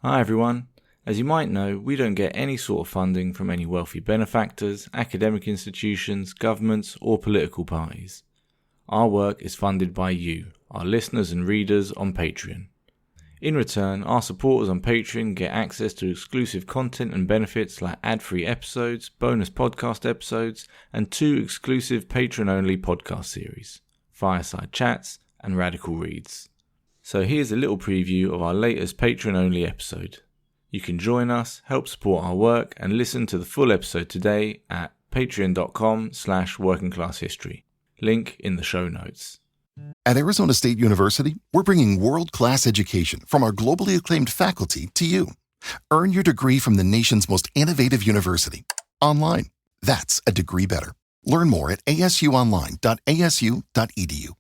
Hi everyone. As you might know, we don't get any sort of funding from any wealthy benefactors, academic institutions, governments, or political parties. Our work is funded by you, our listeners and readers on Patreon. In return, our supporters on Patreon get access to exclusive content and benefits like ad-free episodes, bonus podcast episodes, and 2 exclusive Patreon-only podcast series, Fireside Chats and Radical Reads. So here's a little preview of our latest Patreon-only episode. You can join us, help support our work, and listen to the full episode today at patreon.com/workingclasshistory. Link in the show notes. At Arizona State University, we're bringing world-class education from our globally acclaimed faculty to you. Earn your degree from the nation's most innovative university. Online. That's a degree better. Learn more at asuonline.asu.edu.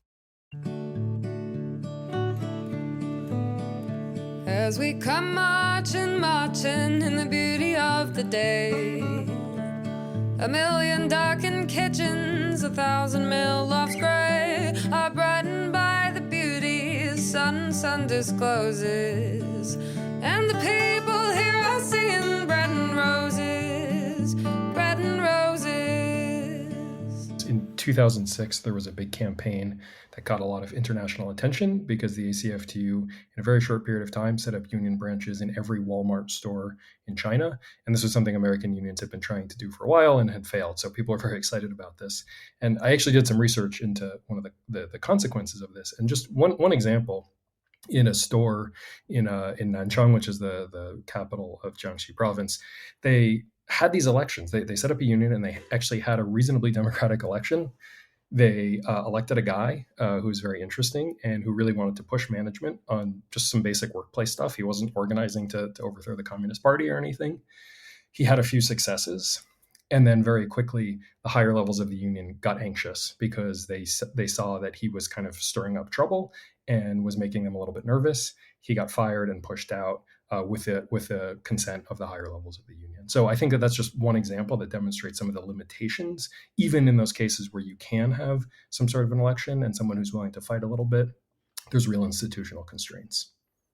As we come marching in the beauty of the day, a million darkened kitchens, 1,000 mill lofts gray, are brightened by the beauty sun discloses, and the people here are singing bread and roses, bread and roses. In 2006, there was a big campaign that got a lot of international attention because the ACFTU, in a very short period of time, set up union branches in every Walmart store in China. And this was something American unions had been trying to do for a while and had failed. So people are very excited about this. And I actually did some research into one of the consequences of this. And just one example, in a store in Nanchang, which is the capital of Jiangxi province, they had these elections. They set up a union and they actually had a reasonably democratic election. They elected a guy who was very interesting and who really wanted to push management on just some basic workplace stuff. He wasn't organizing to overthrow the Communist Party or anything. He had a few successes. And then very quickly, the higher levels of the union got anxious because they saw that he was kind of stirring up trouble and was making them a little bit nervous. He got fired and pushed out with the consent of the higher levels of the union. So I think that that's just one example that demonstrates some of the limitations, even in those cases where you can have some sort of an election and someone who's willing to fight a little bit, there's real institutional constraints.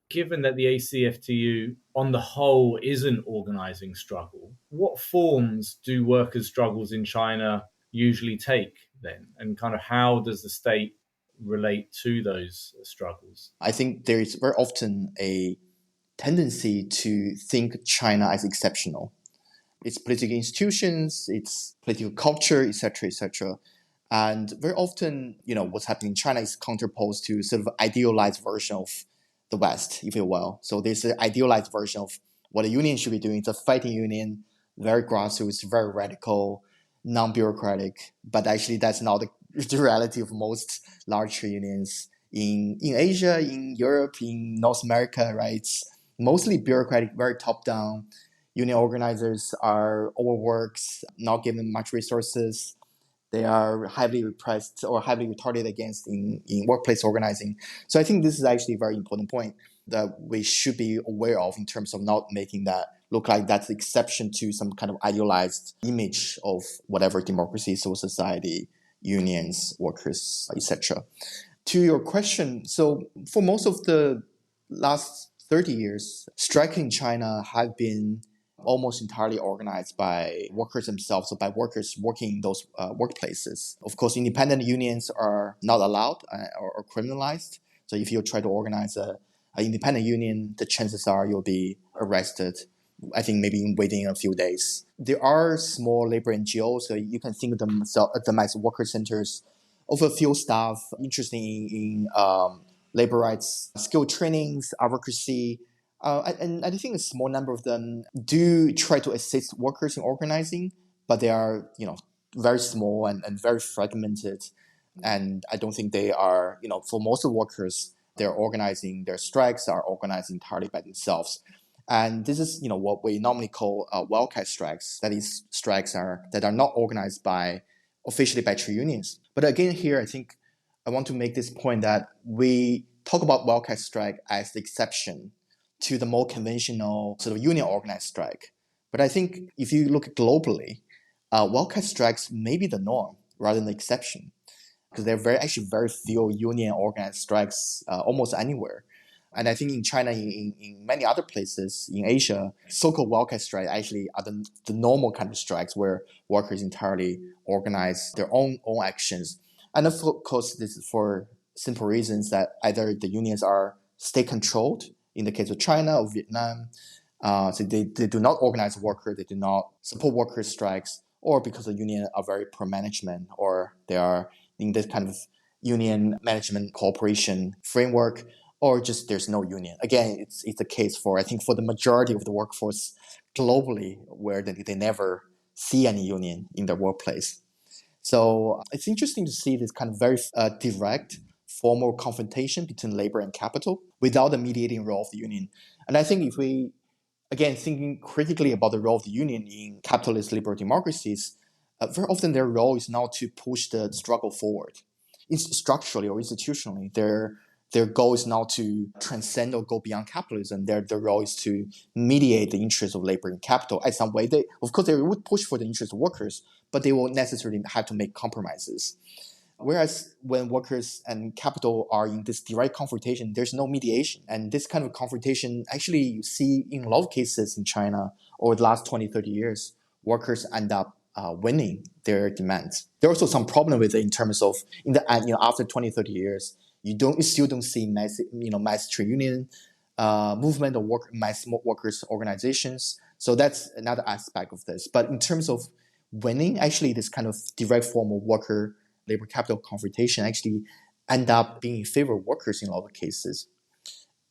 Given that the ACFTU on the whole is an organising struggle, what forms do workers' struggles in China usually take then? And kind of how does the state relate to those struggles? I think there is very often a tendency to think China as exceptional. Its political institutions, its political culture, etc., etc. And very often, what's happening in China is counterposed to sort of idealized version of the West, if you will. So there's an idealized version of what a union should be doing. It's a fighting union, very grassroots, very radical, non-bureaucratic. But actually, that's not the reality of most large unions in Asia, in Europe, in North America, right? It's mostly bureaucratic, very top-down. Union organizers are overworked, not given much resources. They are heavily repressed or heavily retarded against in workplace organizing. So I think this is actually a very important point that we should be aware of in terms of not making that look like that's the exception to some kind of idealized image of whatever democracy, civil society, unions, workers, etc. To your question, so for most of the last 30 years, strikes in China have been almost entirely organized by workers themselves, so by workers working in those workplaces. Of course, independent unions are not allowed or criminalized. So if you try to organize an independent union, the chances are you'll be arrested, I think maybe within a few days. There are small labor NGOs, so you can think of them as worker centers of a few staff interested in labor rights, skill trainings, advocacy. And I think a small number of them do try to assist workers in organizing, but they are, very small and very fragmented. And I don't think they are, for most of the workers, they're organizing, their strikes are organized entirely by themselves. And this is, what we normally call wildcat strikes. That is, strikes that are not organized officially by trade unions. But again, here, I think I want to make this point that we talk about wildcat strike as the exception to the more conventional sort of union organized strike. But I think if you look globally, wildcat strikes may be the norm rather than the exception, because there are very few union organized strikes almost anywhere. And I think in China, in many other places in Asia, so-called wildcat strikes actually are the normal kind of strikes where workers entirely organize their own actions. And of course, this is for simple reasons that either the unions are state-controlled, in the case of China or Vietnam, so they do not organize workers, they do not support workers' strikes, or because the unions are very pro-management, or they are in this kind of union management cooperation framework, or just there's no union. Again, it's the case for, I think, for the majority of the workforce globally, where they never see any union in their workplace. So it's interesting to see this kind of very direct, formal confrontation between labor and capital without the mediating role of the union. And I think if we, again, thinking critically about the role of the union in capitalist liberal democracies, very often their role is not to push the struggle forward. Structurally or institutionally, their goal is not to transcend or go beyond capitalism. Their role is to mediate the interests of labor and capital. In some way, of course, they would push for the interests of workers, but they will necessarily have to make compromises. Whereas when workers and capital are in this direct confrontation, there's no mediation. And this kind of confrontation, actually, you see in a lot of cases in China over the last 20, 30 years, workers end up winning their demands. There are also some problem with it in terms of, in the end, after 20, 30 years, you still don't see mass trade union movement or mass workers organizations. So that's another aspect of this. But in terms of winning, actually, this kind of direct form of worker labor capital confrontation actually end up being in favor of workers in a lot of cases.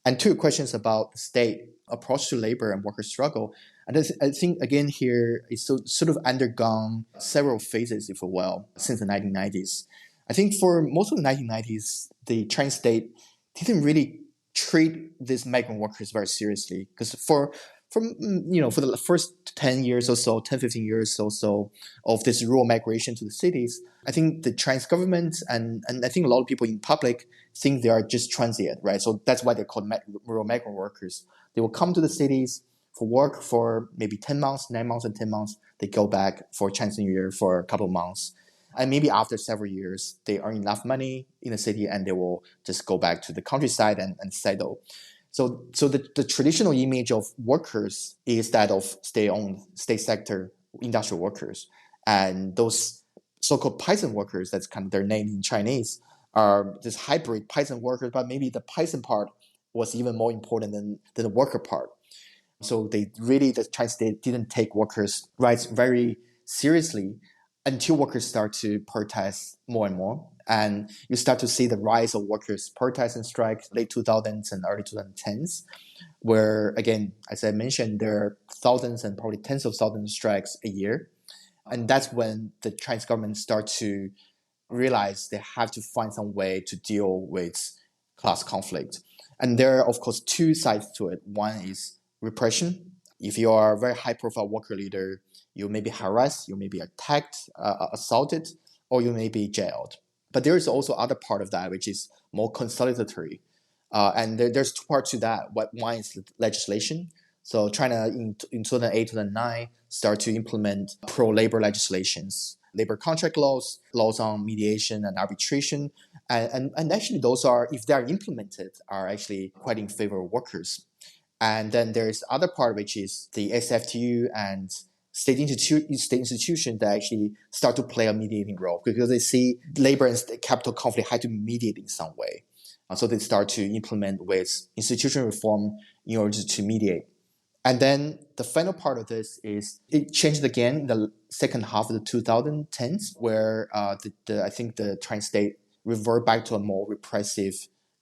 And two questions about the state approach to labor and worker struggle. And I think, again, here it's sort of undergone several phases, if you will, since the 1990s. I think for most of the 1990s, the Chinese state didn't really treat these migrant workers very seriously, because for the first 10 years or so, 10, 15 years or so of this rural migration to the cities, I think the Chinese government and I think a lot of people in public think they are just transient, right? So that's why they're called rural migrant workers. They will come to the cities for work for maybe 10 months, 9 months and 10 months. They go back for Chinese New Year for a couple of months. And maybe after several years, they earn enough money in the city and they will just go back to the countryside and settle. So the traditional image of workers is that of state sector industrial workers. And those so-called peasant workers, that's kind of their name in Chinese, are this hybrid peasant workers, but maybe the peasant part was even more important than the worker part. So the Chinese state didn't take workers' rights very seriously until workers start to protest more and more. And you start to see the rise of workers' protest and strikes late 2000s and early 2010s, where, again, as I mentioned, there are thousands and probably tens of thousands of strikes a year. And that's when the Chinese government starts to realize they have to find some way to deal with class conflict. And there are, of course, two sides to it. One is repression. If you are a very high-profile worker leader, you may be harassed, you may be attacked, assaulted, or you may be jailed. But there is also other part of that, which is more consolidatory. And there's two parts to that. One is legislation. So China in 2008, 2009 started to implement pro-labor legislations, labor contract laws, laws on mediation and arbitration. And actually those are, if they are implemented, are actually quite in favor of workers. And then there's the other part, which is the SFTU and state institutions that actually start to play a mediating role because they see labor and capital conflict had to mediate in some way. So they start to implement with institutional reform in order to mediate. And then the final part of this is it changed again in the second half of the 2010s, where I think the Chinese state revert back to a more repressive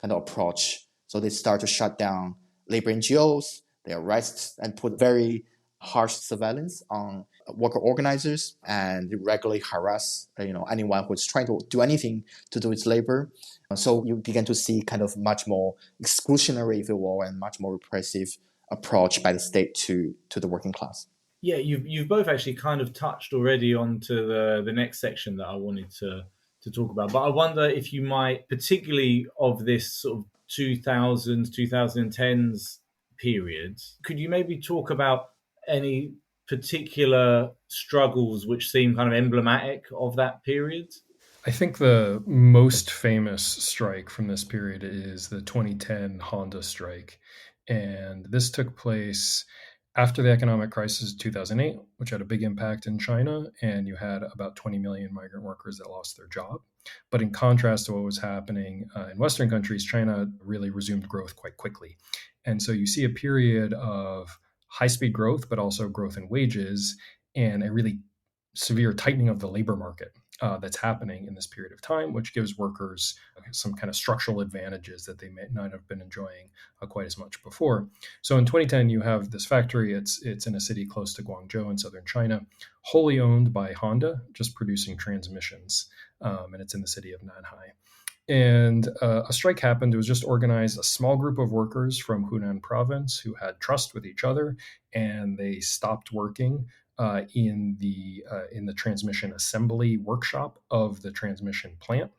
kind of approach. So they start to shut down labor NGOs, they arrest and put very harsh surveillance on worker organizers and regularly harass anyone who's trying to do anything to do with labor. So you begin to see kind of much more exclusionary, if you will, and much more repressive approach by the state to the working class. Yeah, you've both actually kind of touched already onto the next section that I wanted to talk about. But I wonder if you might, particularly of this sort of 2000s, 2010s period, could you maybe talk about any particular struggles which seem kind of emblematic of that period? I think the most famous strike from this period is the 2010 Honda strike. And this took place after the economic crisis of 2008, which had a big impact in China. And you had about 20 million migrant workers that lost their job. But in contrast to what was happening in Western countries, China really resumed growth quite quickly. And so you see a period of high speed growth, but also growth in wages and a really severe tightening of the labor market that's happening in this period of time, which gives workers some kind of structural advantages that they may not have been enjoying quite as much before. So in 2010, you have this factory. It's in a city close to Guangzhou in southern China, wholly owned by Honda, just producing transmissions, and it's in the city of Nanhai. And a strike happened. It was just organized a small group of workers from Hunan province who had trust with each other, and they stopped working in the transmission assembly workshop of the transmission plant.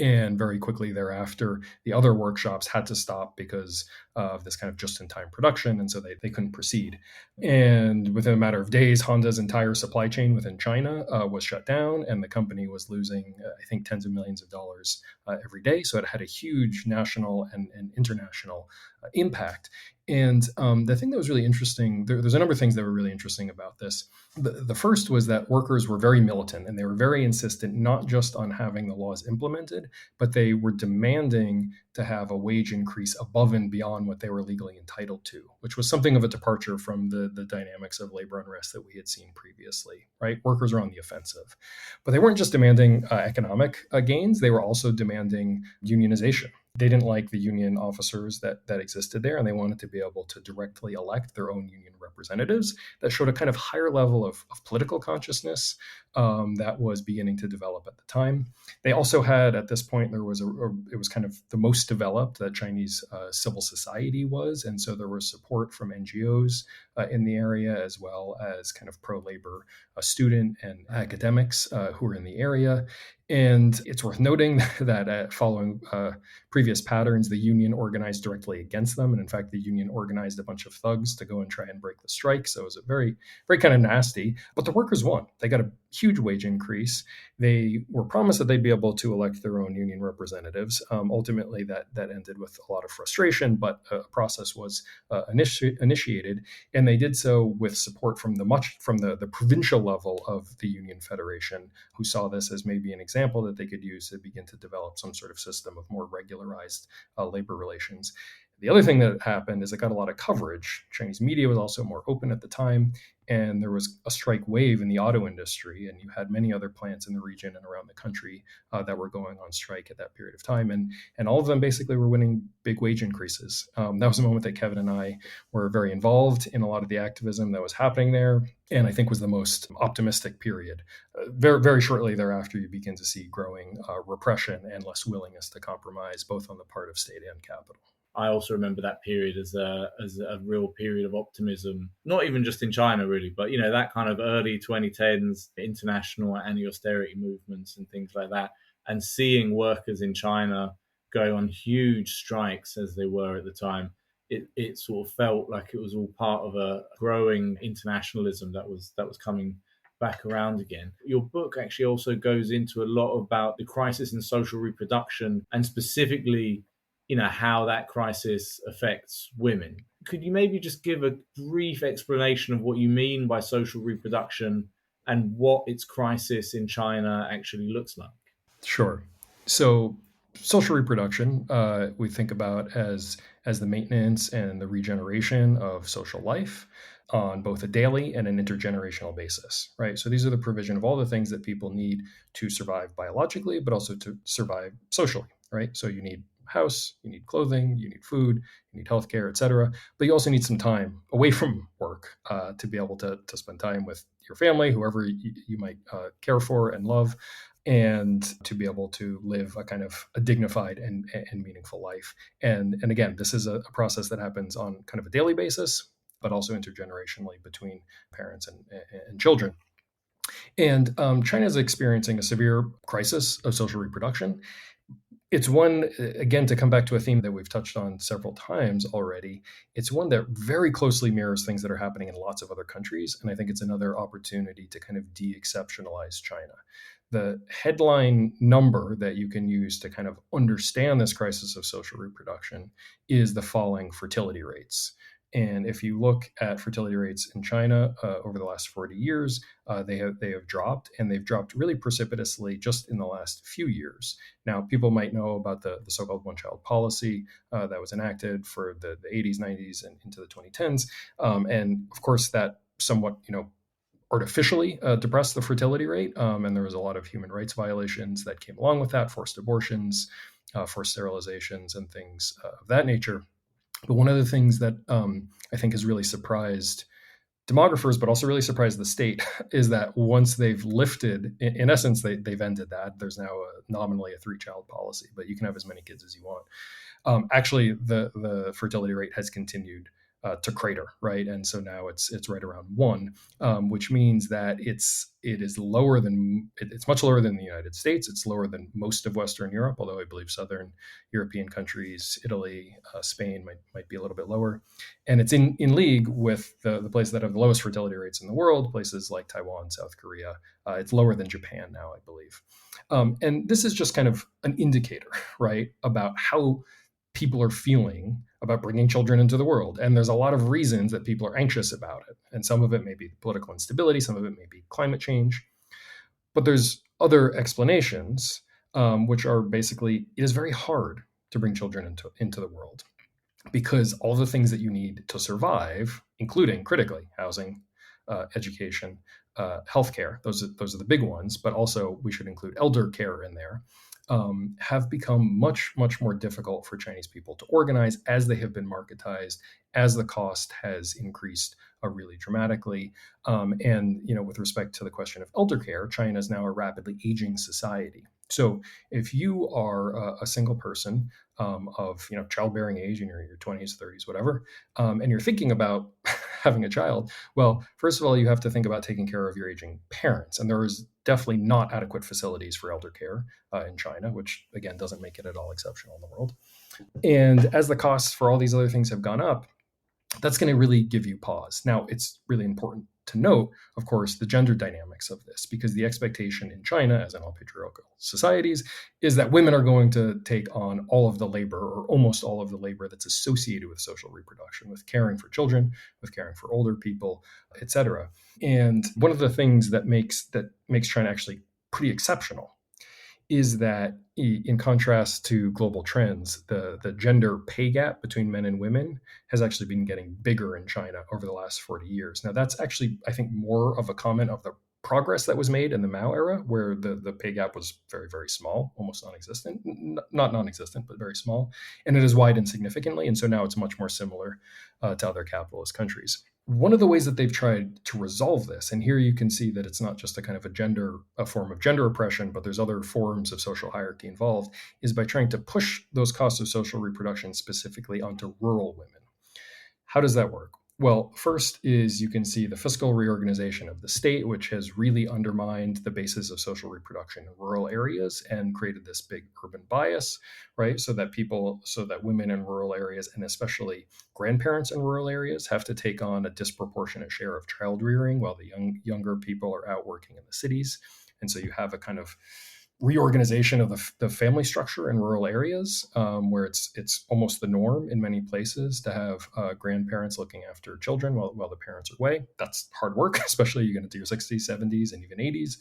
And very quickly thereafter, the other workshops had to stop because of this kind of just-in-time production, and so they couldn't proceed. And within a matter of days, Honda's entire supply chain within China was shut down, and the company was losing, I think, tens of millions of dollars every day. So it had a huge national and international impact. And the thing that was really interesting, there's a number of things that were really interesting about this. The first was that workers were very militant, and they were very insistent not just on having the laws implemented, but they were demanding to have a wage increase above and beyond what they were legally entitled to, which was something of a departure from the dynamics of labor unrest that we had seen previously, right? Workers were on the offensive. But they weren't just demanding economic gains, they were also demanding unionization. They didn't like the union officers that existed there, and they wanted to be able to directly elect their own union representatives that showed a kind of higher level of political consciousness that was beginning to develop at the time. They also had, at this point, it was kind of the most developed that Chinese civil society was, and so there was support from NGOs in the area, as well as kind of pro-labor student and academics who were in the area. And it's worth noting that following previous patterns, the union organized directly against them. And in fact, the union organized a bunch of thugs to go and try and break the strike. So it was a very, very kind of nasty. But the workers won. They got a huge wage increase. They were promised that they'd be able to elect their own union representatives. Ultimately, that ended with a lot of frustration, but a process was initiated. And they did so with support from the provincial level of the Union Federation, who saw this as maybe an example that they could use to begin to develop some sort of system of more regularized labor relations. The other thing that happened is it got a lot of coverage. Chinese media was also more open at the time, and there was a strike wave in the auto industry, and you had many other plants in the region and around the country that were going on strike at that period of time, and all of them basically were winning big wage increases. That was a moment that Kevin and I were very involved in a lot of the activism that was happening there, and I think was the most optimistic period. Very, very shortly thereafter, you begin to see growing repression and less willingness to compromise, both on the part of state and capital. I also remember that period as a real period of optimism, not even just in China, really, but, that kind of early 2010s international anti-austerity movements and things like that, and seeing workers in China go on huge strikes as they were at the time. It sort of felt like it was all part of a growing internationalism that was coming back around again. Your book actually also goes into a lot about the crisis in social reproduction, and specifically how that crisis affects women. Could you maybe just give a brief explanation of what you mean by social reproduction and what its crisis in China actually looks like? Sure. So social reproduction, we think about as the maintenance and the regeneration of social life on both a daily and an intergenerational basis, right? So these are the provision of all the things that people need to survive biologically, but also to survive socially, right? So you need house, you need clothing, you need food, you need healthcare, et cetera. But you also need some time away from work to be able to spend time with your family, whoever you might care for and love, and to be able to live a kind of a dignified and meaningful life. And again, this is a process that happens on kind of a daily basis, but also intergenerationally between parents and children. And China is experiencing a severe crisis of social reproduction. It's one, again, to come back to a theme that we've touched on several times already, it's one that very closely mirrors things that are happening in lots of other countries. And I think it's another opportunity to kind of de-exceptionalize China. the headline number that you can use to kind of understand this crisis of social reproduction is the falling fertility rates. And if you look at fertility rates in China over the last 40 years, they have dropped, and they've dropped really precipitously just in the last few years. Now, people might know about the so-called one-child policy that was enacted for the 80s, 90s, and into the 2010s. And of course, that somewhat, artificially depressed the fertility rate. And there was a lot of human rights violations that came along with that, forced abortions, forced sterilizations, and things of that nature. But one of the things that I think has really surprised demographers, but also really surprised the state, is that once they've lifted, in essence, they've ended that. There's now nominally a 3-child policy, but you can have as many kids as you want. Actually, the fertility rate has continued to crater, right? And so now it's right around 1, which means that it's much lower than the United States. It's lower than most of Western Europe, although I believe Southern European countries, Italy, Spain might be a little bit lower. And it's in league with the places that have the lowest fertility rates in the world, places like Taiwan, South Korea. It's lower than Japan now, I believe. And this is just kind of an indicator, right, about how people are feeling about bringing children into the world. And there's a lot of reasons that people are anxious about it. And some of it may be political instability, some of it may be climate change. But there's other explanations, which are basically, it is very hard to bring children into the world, because all the things that you need to survive, including critically housing, education, healthcare, those are the big ones, but also we should include elder care in there, have become much, much more difficult for Chinese people to organize as they have been marketized, as the cost has increased really dramatically. And, with respect to the question of elder care, China is now a rapidly aging society. So if you are a single person of childbearing age in your 20s, 30s, whatever, and you're thinking about having a child, well, first of all, you have to think about taking care of your aging parents. And there is definitely not adequate facilities for elder care in China, which again doesn't make it at all exceptional in the world. And as the costs for all these other things have gone up, that's going to really give you pause. Now, it's really important to note, of course, the gender dynamics of this, because the expectation in China, as in all patriarchal societies, is that women are going to take on all of the labor, or almost all of the labor, that's associated with social reproduction, with caring for children, with caring for older people, etc. And one of the things that makes China actually pretty exceptional is that, in contrast to global trends, the gender pay gap between men and women has actually been getting bigger in China over the last 40 years. Now, that's actually, I think, more of a comment of the progress that was made in the Mao era, where the pay gap was very, very small, almost non-existent, not non-existent, but very small. And it has widened significantly. And so now it's much more similar to other capitalist countries. One of the ways that they've tried to resolve this, and here you can see that it's not just a kind of a form of gender oppression, but there's other forms of social hierarchy involved, is by trying to push those costs of social reproduction specifically onto rural women. How does that work? Well, first is you can see the fiscal reorganization of the state, which has really undermined the basis of social reproduction in rural areas and created this big urban bias, right? So that women in rural areas, and especially grandparents in rural areas, have to take on a disproportionate share of child rearing, while the younger people are out working in the cities. And so you have a kind of reorganization of the family structure in rural areas, where it's almost the norm in many places to have grandparents looking after children while the parents are away. That's hard work, especially you get into your 60s, 70s, and even 80s.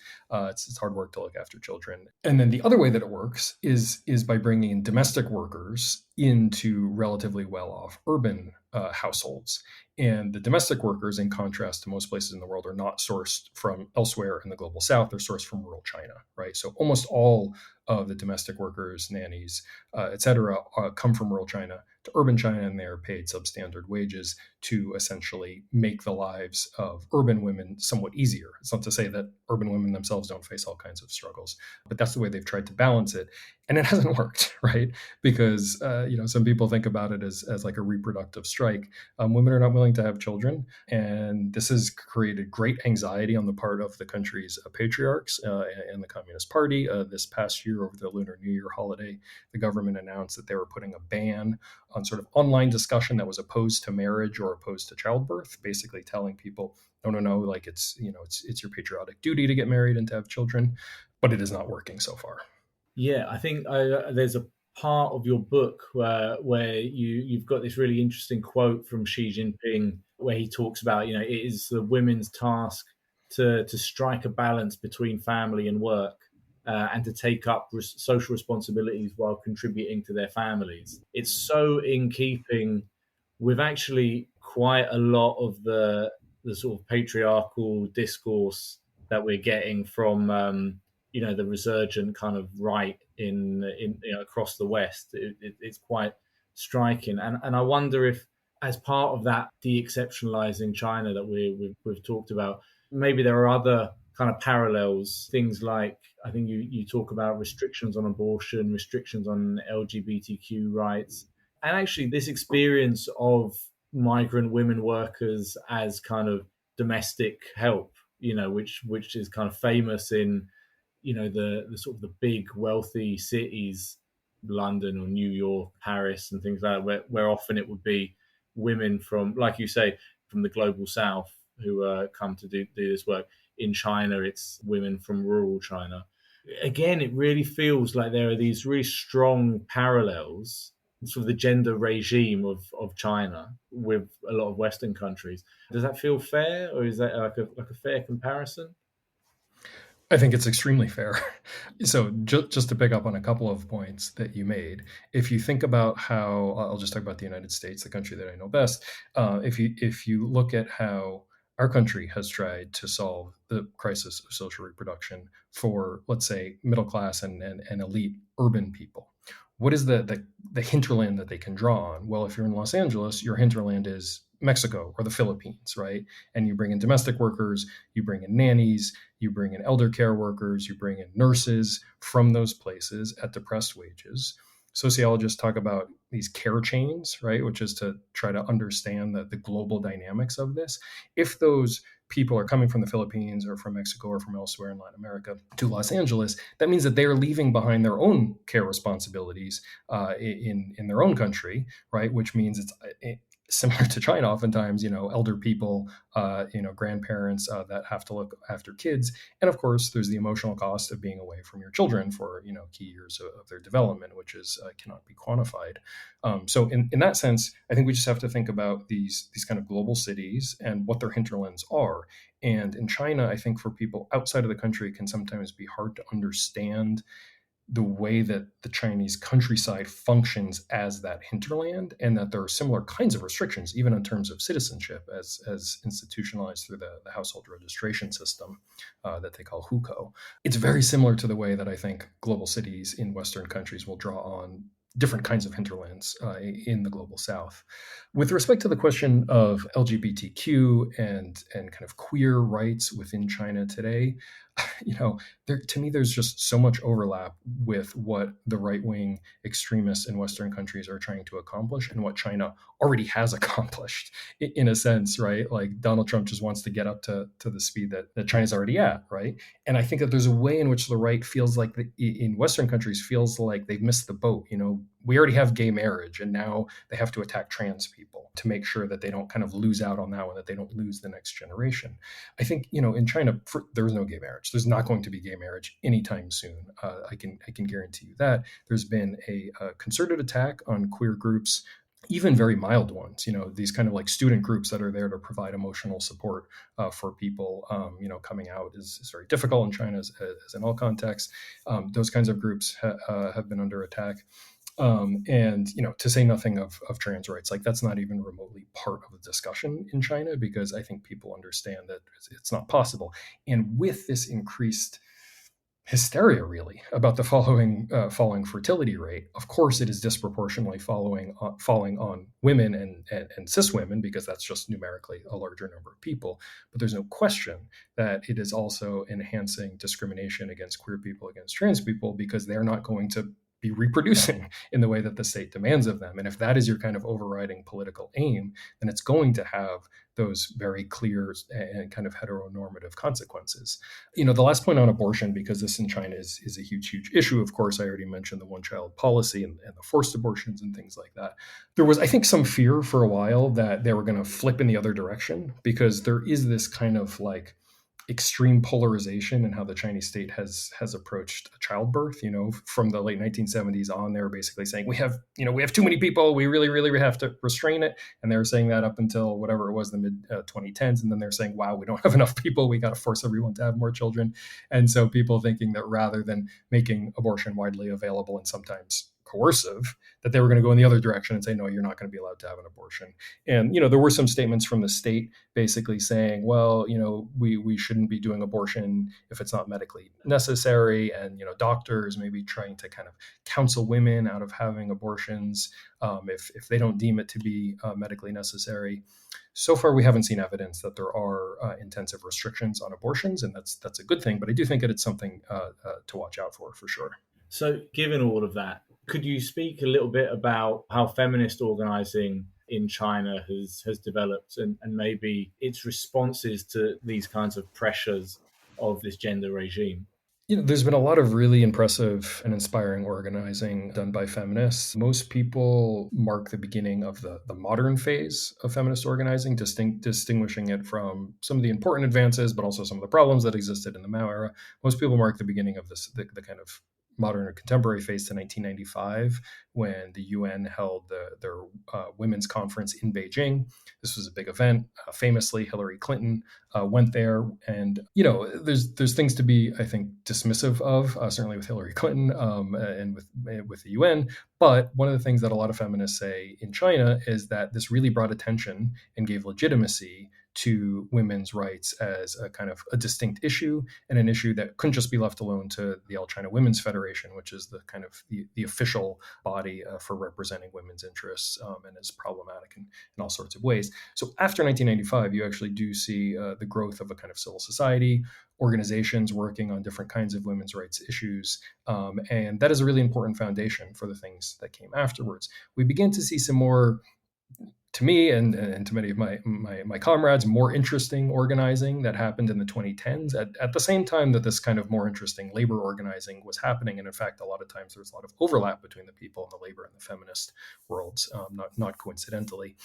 It's hard work to look after children. And then the other way that it works is by bringing in domestic workers into relatively well-off urban households. And the domestic workers, in contrast to most places in the world, are not sourced from elsewhere in the global south. They're sourced from rural China, right? So almost all of the domestic workers, nannies, et cetera, come from rural China to urban China, and they are paid substandard wages to essentially make the lives of urban women somewhat easier. It's not to say that urban women themselves don't face all kinds of struggles, but that's the way they've tried to balance it. And it hasn't worked, right? Because, some people think about it as like a reproductive strike. Women are not willing to have children. And this has created great anxiety on the part of the country's patriarchs and the Communist Party. This past year, over the Lunar New Year holiday, the government announced that they were putting a ban on sort of online discussion that was opposed to marriage or opposed to childbirth, basically telling people, no, like it's your patriotic duty to get married and to have children. but it is not working so far. Yeah, I think there's a part of your book where you've got this really interesting quote from Xi Jinping where he talks about, it is the women's task to strike a balance between family and work, and to take up social responsibilities while contributing to their families. It's so in keeping with actually quite a lot of the sort of patriarchal discourse that we're getting from the resurgent kind of right in across the West. It's quite striking, and I wonder if, as part of that de-exceptionalizing China that we've talked about, maybe there are other kind of parallels. Things like, I think you talk about restrictions on abortion, restrictions on LGBTQ rights, and actually this experience of migrant women workers as kind of domestic help, which is kind of famous in the sort of the big wealthy cities, London or New York, Paris, and things like that, where often it would be women from, like you say, from the global south who come to do this work. In China, it's women from rural China. Again, it really feels like there are these really strong parallels, sort of the gender regime of China with a lot of Western countries. Does that feel fair, or is that like a fair comparison? I think it's extremely fair. So just to pick up on a couple of points that you made, if you think about how, I'll just talk about the United States, the country that I know best. If you look at how our country has tried to solve the crisis of social reproduction for, let's say, middle class and elite urban people, what is the hinterland that they can draw on? Well, if you're in Los Angeles, your hinterland is Mexico or the Philippines, right? And you bring in domestic workers, you bring in nannies, you bring in elder care workers, you bring in nurses from those places at depressed wages. Sociologists talk about these care chains, right? Which is to try to understand the global dynamics of this. If those people are coming from the Philippines or from Mexico or from elsewhere in Latin America to Los Angeles, that means that they're leaving behind their own care responsibilities in their own country, right? Which means it's similar to China, oftentimes, elder people, grandparents that have to look after kids. And of course, there's the emotional cost of being away from your children for, key years of their development, which is cannot be quantified. So in that sense, I think we just have to think about these kind of global cities and what their hinterlands are. And in China, I think for people outside of the country, it can sometimes be hard to understand the way that the Chinese countryside functions as that hinterland, and that there are similar kinds of restrictions, even in terms of citizenship, as institutionalized through the household registration system that they call hukou. It's very similar to the way that I think global cities in Western countries will draw on different kinds of hinterlands in the global South. With respect to the question of LGBTQ and kind of queer rights within China today, to me, there's just so much overlap with what the right-wing extremists in Western countries are trying to accomplish and what China already has accomplished, in a sense, right? Like Donald Trump just wants to get up to the speed that China's already at, right? And I think that there's a way in which the right feels like, in Western countries, feels like they've missed the boat. We already have gay marriage, and now they have to attack trans people to make sure that they don't kind of lose out on that one, that they don't lose the next generation. I think, in China, there is no gay marriage. There's not going to be gay marriage anytime soon. I can guarantee you that. There's been a concerted attack on queer groups, even very mild ones, these kind of like student groups that are there to provide emotional support for people, coming out is very difficult in China, as in all contexts. Those kinds of groups have been under attack. And to say nothing of trans rights, like that's not even remotely part of the discussion in China, because I think people understand that it's not possible. And with this increased hysteria, really, about the falling fertility rate, of course, it is disproportionately falling on women and cis women, because that's just numerically a larger number of people. But there's no question that it is also enhancing discrimination against queer people, against trans people, because they're not going to be reproducing in the way that the state demands of them. And if that is your kind of overriding political aim, then it's going to have those very clear and kind of heteronormative consequences. The last point on abortion, because this in China is a huge, huge issue. Of course, I already mentioned the one-child policy and the forced abortions and things like that. There was, I think, some fear for a while that they were going to flip in the other direction, because there is this kind of like extreme polarization in how the Chinese state has approached childbirth. From the late 1970s on, they were basically saying we have too many people, we really have to restrain it, and they were saying that up until whatever it was, the mid 2010s, and then they're saying, wow, we don't have enough people, we got to force everyone to have more children. And so people thinking that rather than making abortion widely available and sometimes coercive, that they were going to go in the other direction and say, no, you're not going to be allowed to have an abortion. And, there were some statements from the state basically saying, well, we shouldn't be doing abortion if it's not medically necessary. And, doctors maybe trying to kind of counsel women out of having abortions if they don't deem it to be medically necessary. So far, we haven't seen evidence that there are intensive restrictions on abortions, and that's a good thing. But I do think that it's something to watch out for sure. So given all of that, could you speak a little bit about how feminist organizing in China has developed and maybe its responses to these kinds of pressures of this gender regime? There's been a lot of really impressive and inspiring organizing done by feminists. Most people mark the beginning of the modern phase of feminist organizing, distinguishing it from some of the important advances, but also some of the problems that existed in the Mao era. Most people mark the beginning of the kind of modern or contemporary phase to 1995, when the UN held their women's conference in Beijing. This was a big event. Famously, Hillary Clinton went there, and there's things to be, I think, dismissive of, certainly with Hillary Clinton and with the UN. But one of the things that a lot of feminists say in China is that this really brought attention and gave legitimacy to women's rights as a kind of a distinct issue, and an issue that couldn't just be left alone to the All China Women's Federation, which is the kind of the official body for representing women's interests and is problematic in all sorts of ways. So after 1995, you actually do see the growth of a kind of civil society, organizations working on different kinds of women's rights issues. And that is a really important foundation for the things that came afterwards. We begin to see some more, to me and to many of my comrades, more interesting organizing that happened in the 2010s at the same time that this kind of more interesting labor organizing was happening. And in fact, a lot of times there's a lot of overlap between the people in the labor and the feminist worlds, not coincidentally.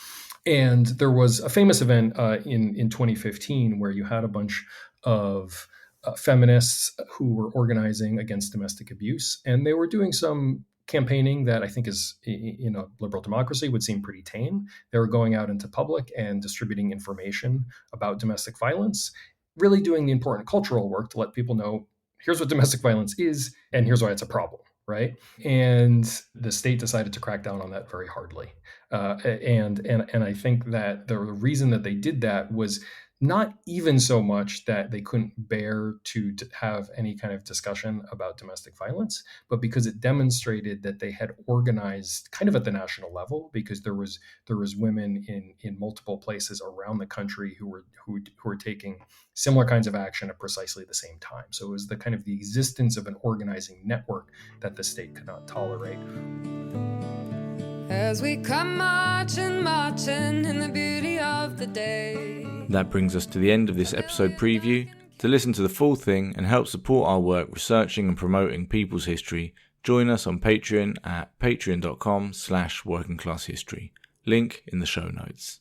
And there was a famous event in 2015 where you had a bunch of feminists who were organizing against domestic abuse, and they were doing some campaigning that I think is, in a liberal democracy, would seem pretty tame. They were going out into public and distributing information about domestic violence, really doing the important cultural work to let people know, here's what domestic violence is, and here's why it's a problem, right? And the state decided to crack down on that very hardly. And I think that the reason that they did that was not even so much that they couldn't bear to have any kind of discussion about domestic violence, but because it demonstrated that they had organized kind of at the national level, because there was women in multiple places around the country who were taking similar kinds of action at precisely the same time. So it was the kind of the existence of an organizing network that the state could not tolerate. As we come marching in the beauty of the day. That brings us to the end of this episode preview. To listen to the full thing and help support our work researching and promoting people's history, join us on Patreon at patreon.com/workingclasshistory. Link in the show notes.